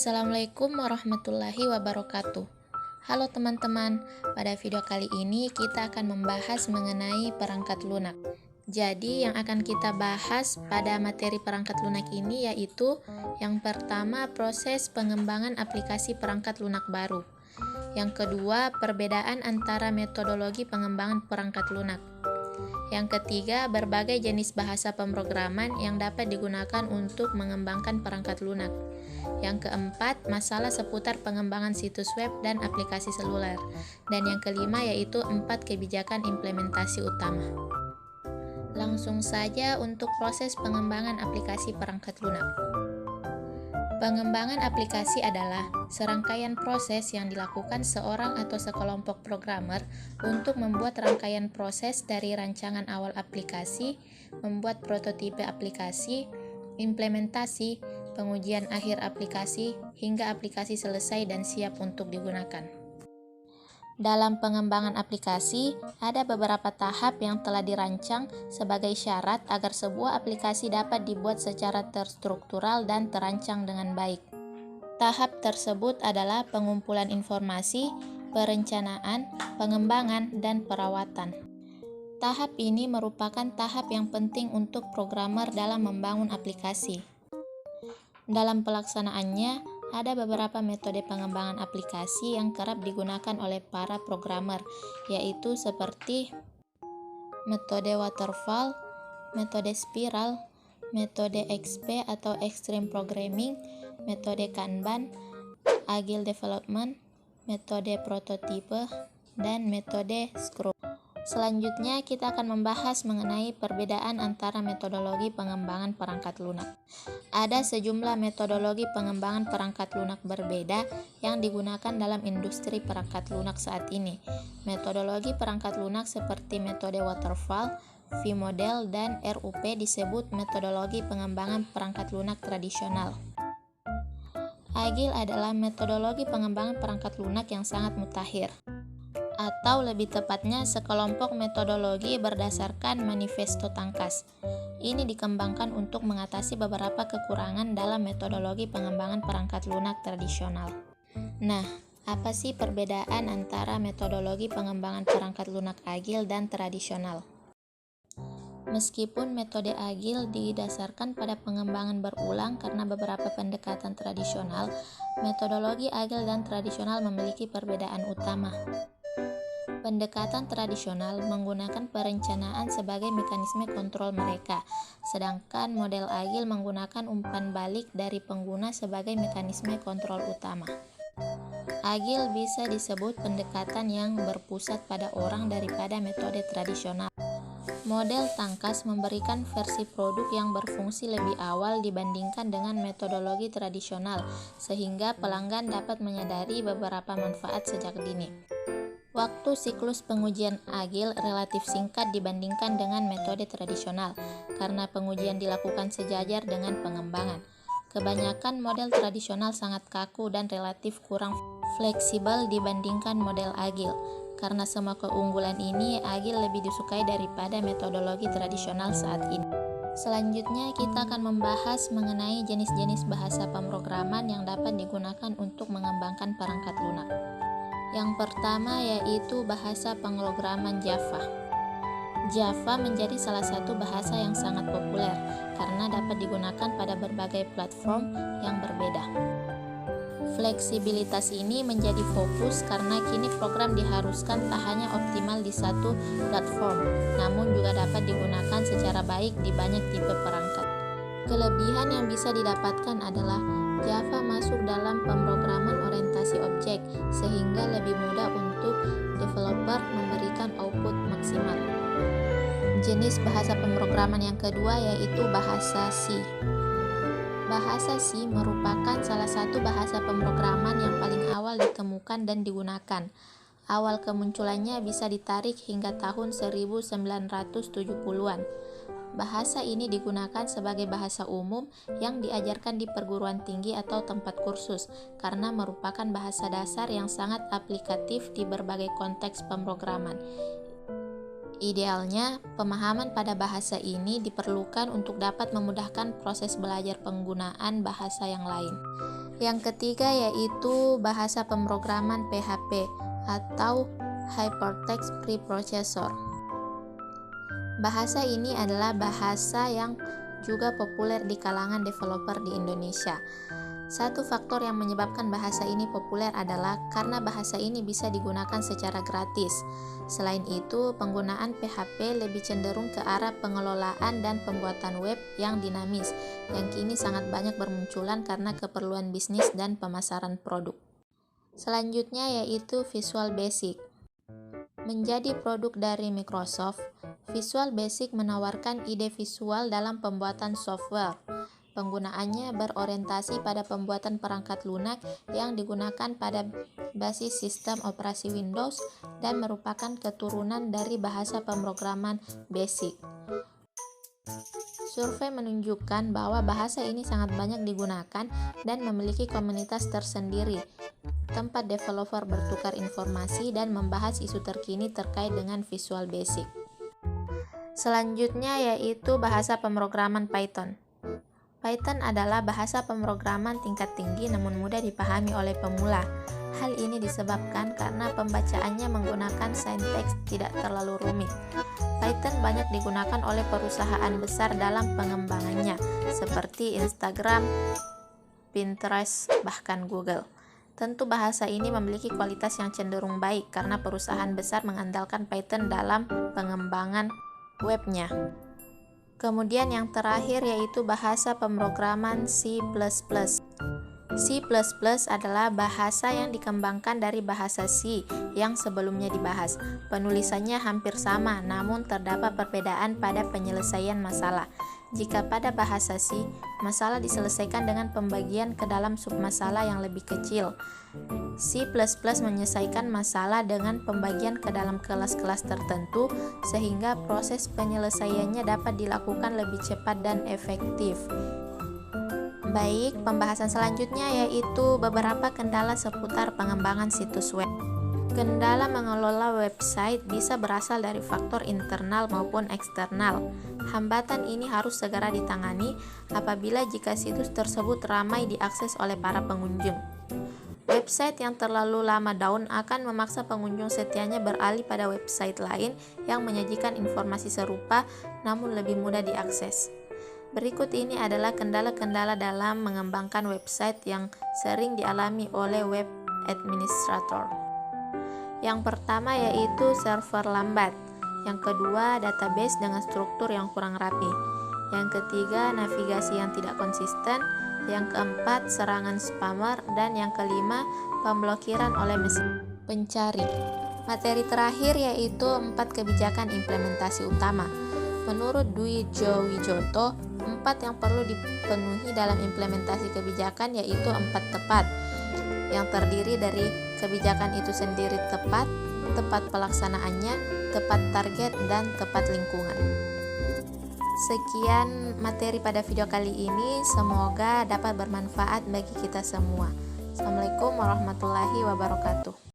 Assalamualaikum warahmatullahi wabarakatuh. Halo teman-teman, pada video kali ini kita akan membahas mengenai perangkat lunak. Jadi yang akan kita bahas pada materi perangkat lunak ini yaitu yang pertama, proses pengembangan aplikasi perangkat lunak baru. Yang kedua, perbedaan antara metodologi pengembangan perangkat lunak. Yang ketiga, berbagai jenis bahasa pemrograman yang dapat digunakan untuk mengembangkan perangkat lunak. Yang keempat, masalah seputar pengembangan situs web dan aplikasi seluler. Dan yang kelima yaitu 4 kebijakan implementasi utama. Langsung saja untuk proses pengembangan aplikasi perangkat lunak. Pengembangan aplikasi adalah serangkaian proses yang dilakukan seorang atau sekelompok programmer untuk membuat rangkaian proses dari rancangan awal aplikasi, membuat prototipe aplikasi, implementasi, pengujian akhir aplikasi, hingga aplikasi selesai dan siap untuk digunakan. Dalam pengembangan aplikasi, ada beberapa tahap yang telah dirancang sebagai syarat agar sebuah aplikasi dapat dibuat secara terstruktural dan terancang dengan baik. Tahap tersebut adalah pengumpulan informasi, perencanaan, pengembangan, dan perawatan. Tahap ini merupakan tahap yang penting untuk programmer dalam membangun aplikasi. Dalam pelaksanaannya, ada beberapa metode pengembangan aplikasi yang kerap digunakan oleh para programmer, yaitu seperti metode waterfall, metode spiral, metode XP atau Extreme Programming, metode Kanban, Agile Development, metode prototipe, dan metode Scrum. Selanjutnya, kita akan membahas mengenai perbedaan antara metodologi pengembangan perangkat lunak. Ada sejumlah metodologi pengembangan perangkat lunak berbeda yang digunakan dalam industri perangkat lunak saat ini. Metodologi perangkat lunak seperti metode waterfall, V-model, dan RUP disebut metodologi pengembangan perangkat lunak tradisional. Agile adalah metodologi pengembangan perangkat lunak yang sangat mutakhir, atau lebih tepatnya sekelompok metodologi berdasarkan manifesto Tangkas. Ini dikembangkan untuk mengatasi beberapa kekurangan dalam metodologi pengembangan perangkat lunak tradisional. Nah, apa sih perbedaan antara metodologi pengembangan perangkat lunak agile dan tradisional? Meskipun metode agile didasarkan pada pengembangan berulang karena beberapa pendekatan tradisional, metodologi agile dan tradisional memiliki perbedaan utama. Pendekatan tradisional menggunakan perencanaan sebagai mekanisme kontrol mereka, sedangkan model agile menggunakan umpan balik dari pengguna sebagai mekanisme kontrol utama. Agile bisa disebut pendekatan yang berpusat pada orang daripada metode tradisional. Model Tangkas memberikan versi produk yang berfungsi lebih awal dibandingkan dengan metodologi tradisional, sehingga pelanggan dapat menyadari beberapa manfaat sejak dini. Waktu siklus pengujian agile relatif singkat dibandingkan dengan metode tradisional, karena pengujian dilakukan sejajar dengan pengembangan. Kebanyakan model tradisional sangat kaku dan relatif kurang fleksibel dibandingkan model agile. Karena semua keunggulan ini, agile lebih disukai daripada metodologi tradisional saat ini. Selanjutnya, kita akan membahas mengenai jenis-jenis bahasa pemrograman yang dapat digunakan untuk mengembangkan perangkat lunak. Yang pertama yaitu bahasa pemrograman Java. Java menjadi salah satu bahasa yang sangat populer karena dapat digunakan pada berbagai platform yang berbeda. Fleksibilitas ini menjadi fokus karena kini program diharuskan tak hanya optimal di satu platform, namun juga dapat digunakan secara baik di banyak tipe perangkat. Kelebihan yang bisa didapatkan adalah Java masuk dalam pemrograman orientasi objek, sehingga lebih mudah untuk developer memberikan output maksimal. Jenis bahasa pemrograman yang kedua yaitu bahasa C. Bahasa C merupakan salah satu bahasa pemrograman yang paling awal ditemukan dan digunakan. Awal kemunculannya bisa ditarik hingga tahun 1970-an. Bahasa ini digunakan sebagai bahasa umum yang diajarkan di perguruan tinggi atau tempat kursus karena merupakan bahasa dasar yang sangat aplikatif di berbagai konteks pemrograman. Idealnya, pemahaman pada bahasa ini diperlukan untuk dapat memudahkan proses belajar penggunaan bahasa yang lain. Yang ketiga yaitu bahasa pemrograman PHP atau Hypertext Preprocessor. Bahasa ini adalah bahasa yang juga populer di kalangan developer di Indonesia. Satu faktor yang menyebabkan bahasa ini populer adalah karena bahasa ini bisa digunakan secara gratis. Selain itu, penggunaan PHP lebih cenderung ke arah pengelolaan dan pembuatan web yang dinamis, yang kini sangat banyak bermunculan karena keperluan bisnis dan pemasaran produk. Selanjutnya yaitu Visual Basic. Menjadi produk dari Microsoft, Visual Basic menawarkan ide visual dalam pembuatan software. Penggunaannya berorientasi pada pembuatan perangkat lunak yang digunakan pada basis sistem operasi Windows dan merupakan keturunan dari bahasa pemrograman BASIC. Survei menunjukkan bahwa bahasa ini sangat banyak digunakan dan memiliki komunitas tersendiri, tempat developer bertukar informasi dan membahas isu terkini terkait dengan Visual Basic. Selanjutnya yaitu bahasa pemrograman Python. Python adalah bahasa pemrograman tingkat tinggi namun mudah dipahami oleh pemula. Hal ini disebabkan karena pembacaannya menggunakan sinteks tidak terlalu rumit. Python banyak digunakan oleh perusahaan besar dalam pengembangannya, seperti Instagram, Pinterest, bahkan Google. Tentu bahasa ini memiliki kualitas yang cenderung baik karena perusahaan besar mengandalkan Python dalam pengembangan webnya. Kemudian yang terakhir yaitu bahasa pemrograman C++. C++ adalah bahasa yang dikembangkan dari bahasa C yang sebelumnya dibahas. Penulisannya hampir sama, namun terdapat perbedaan pada penyelesaian masalah. Jika pada bahasa C, masalah diselesaikan dengan pembagian ke dalam submasalah yang lebih kecil. C++ menyelesaikan masalah dengan pembagian ke dalam kelas-kelas tertentu sehingga proses penyelesaiannya dapat dilakukan lebih cepat dan efektif. Baik, pembahasan selanjutnya yaitu beberapa kendala seputar pengembangan situs web. Kendala mengelola website bisa berasal dari faktor internal maupun eksternal. Hambatan ini harus segera ditangani apabila jika situs tersebut ramai diakses oleh para pengunjung. Website yang terlalu lama down akan memaksa pengunjung setianya beralih pada website lain yang menyajikan informasi serupa namun lebih mudah diakses. Berikut ini adalah kendala-kendala dalam mengembangkan website yang sering dialami oleh web administrator. Yang pertama yaitu server lambat. Yang kedua, database dengan struktur yang kurang rapi. Yang ketiga, navigasi yang tidak konsisten. Yang keempat, serangan spammer. Dan yang kelima, pemblokiran oleh mesin pencari. Materi terakhir yaitu 4 kebijakan implementasi utama. Menurut Dwi Jowijoto, 4 yang perlu dipenuhi dalam implementasi kebijakan yaitu 4 tepat, yang terdiri dari kebijakan itu sendiri tepat pelaksanaannya, tepat target, dan tepat lingkungan. Sekian materi pada video kali ini, semoga dapat bermanfaat bagi kita semua. Assalamualaikum warahmatullahi wabarakatuh.